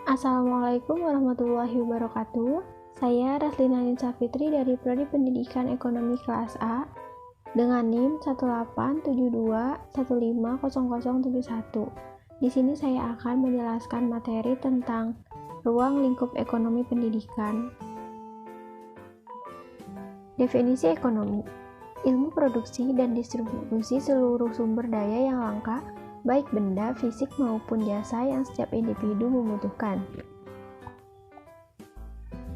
Assalamualaikum warahmatullahi wabarakatuh. Saya Raslina Ninsa Fitri dari Prodi Pendidikan Ekonomi Kelas A dengan NIM 18721500071. Di sini saya akan menjelaskan materi tentang ruang lingkup ekonomi pendidikan. Definisi ekonomi: ilmu produksi dan distribusi seluruh sumber daya yang langka, baik benda, fisik maupun jasa yang setiap individu membutuhkan.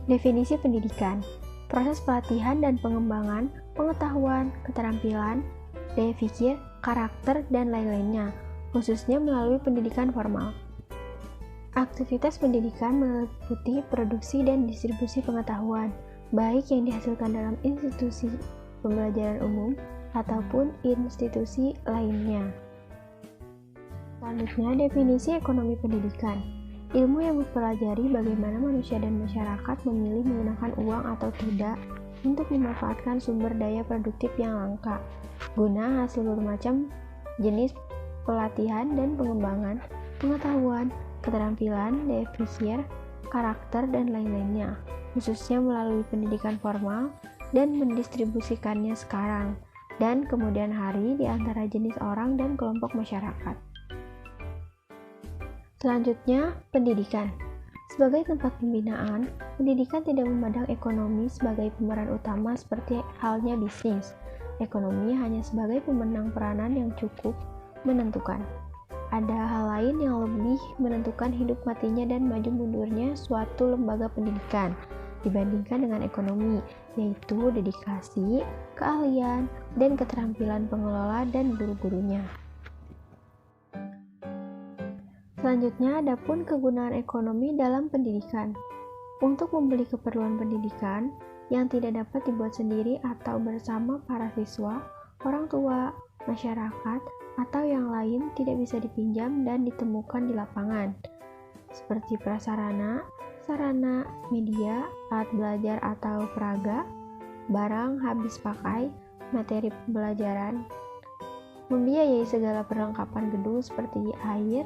Definisi pendidikan: proses pelatihan dan pengembangan pengetahuan, keterampilan, daya pikir, karakter, dan lain-lainnya, khususnya melalui pendidikan formal. Aktivitas pendidikan meliputi produksi dan distribusi pengetahuan, baik yang dihasilkan dalam institusi pembelajaran umum ataupun institusi lainnya. Selanjutnya, definisi ekonomi pendidikan: ilmu yang mempelajari bagaimana manusia dan masyarakat memilih menggunakan uang atau tidak untuk memanfaatkan sumber daya produktif yang langka, guna hasil bermacam jenis pelatihan dan pengembangan pengetahuan, keterampilan, daya pikir, karakter, dan lain-lainnya, khususnya melalui pendidikan formal dan mendistribusikannya sekarang dan kemudian hari di antara jenis orang dan kelompok masyarakat. Selanjutnya, pendidikan. Sebagai tempat pembinaan, pendidikan tidak memandang ekonomi sebagai pemeran utama seperti halnya bisnis. Ekonomi hanya sebagai pemenang peranan yang cukup menentukan. Ada hal lain yang lebih menentukan hidup matinya dan maju mundurnya suatu lembaga pendidikan dibandingkan dengan ekonomi, yaitu dedikasi, keahlian, dan keterampilan pengelola dan guru-gurunya. Selanjutnya, adapun kegunaan ekonomi dalam pendidikan. Untuk membeli keperluan pendidikan yang tidak dapat dibuat sendiri atau bersama para siswa, orang tua, masyarakat, atau yang lain tidak bisa dipinjam dan ditemukan di lapangan, seperti prasarana, sarana, media, alat belajar atau peraga, barang habis pakai, materi pembelajaran, membiayai segala perlengkapan gedung seperti air,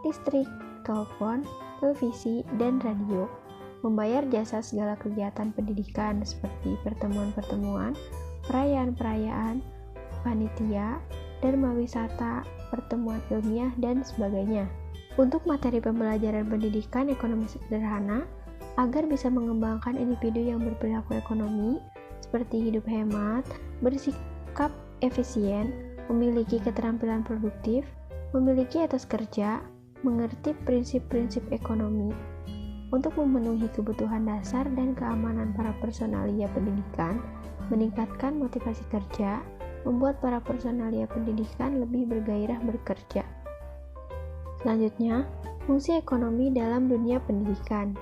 listrik, telepon, televisi, dan radio, membayar jasa segala kegiatan pendidikan seperti pertemuan-pertemuan, perayaan-perayaan, panitia, derma wisata, pertemuan ilmiah, dan sebagainya. Untuk materi pembelajaran pendidikan ekonomi sederhana, agar bisa mengembangkan individu yang berperilaku ekonomi, seperti hidup hemat, bersikap efisien, memiliki keterampilan produktif, memiliki etos kerja, mengerti prinsip-prinsip ekonomi. Untuk memenuhi kebutuhan dasar dan keamanan para personalia pendidikan, meningkatkan motivasi kerja, membuat para personalia pendidikan lebih bergairah bekerja. Selanjutnya, fungsi ekonomi dalam dunia pendidikan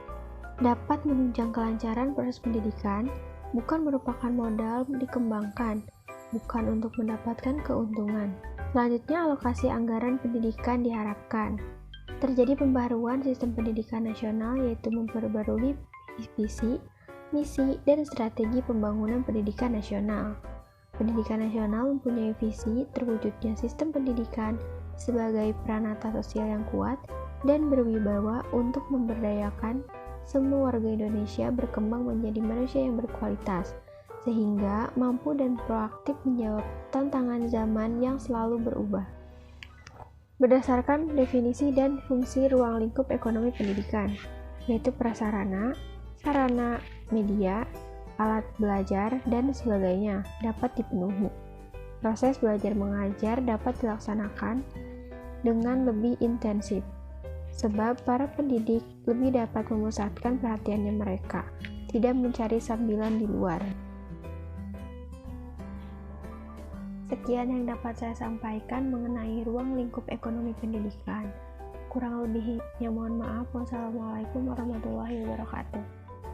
dapat menunjang kelancaran proses pendidikan, bukan merupakan modal dikembangkan, bukan untuk mendapatkan keuntungan. Selanjutnya, alokasi anggaran pendidikan diharapkan. Terjadi pembaharuan sistem pendidikan nasional, yaitu memperbarui visi, misi, dan strategi pembangunan pendidikan nasional. Pendidikan nasional mempunyai visi terwujudnya sistem pendidikan sebagai pranata sosial yang kuat dan berwibawa untuk memberdayakan semua warga Indonesia berkembang menjadi manusia yang berkualitas, sehingga mampu dan proaktif menjawab tantangan zaman yang selalu berubah. Berdasarkan definisi dan fungsi ruang lingkup ekonomi pendidikan, yaitu prasarana, sarana, media, alat belajar, dan sebagainya dapat dipenuhi. Proses belajar mengajar dapat dilaksanakan dengan lebih intensif, sebab para pendidik lebih dapat memusatkan perhatiannya mereka, tidak mencari sambilan di luar. Sekian yang dapat saya sampaikan mengenai ruang lingkup ekonomi pendidikan. Kurang lebihnya mohon maaf. Wassalamualaikum warahmatullahi wabarakatuh.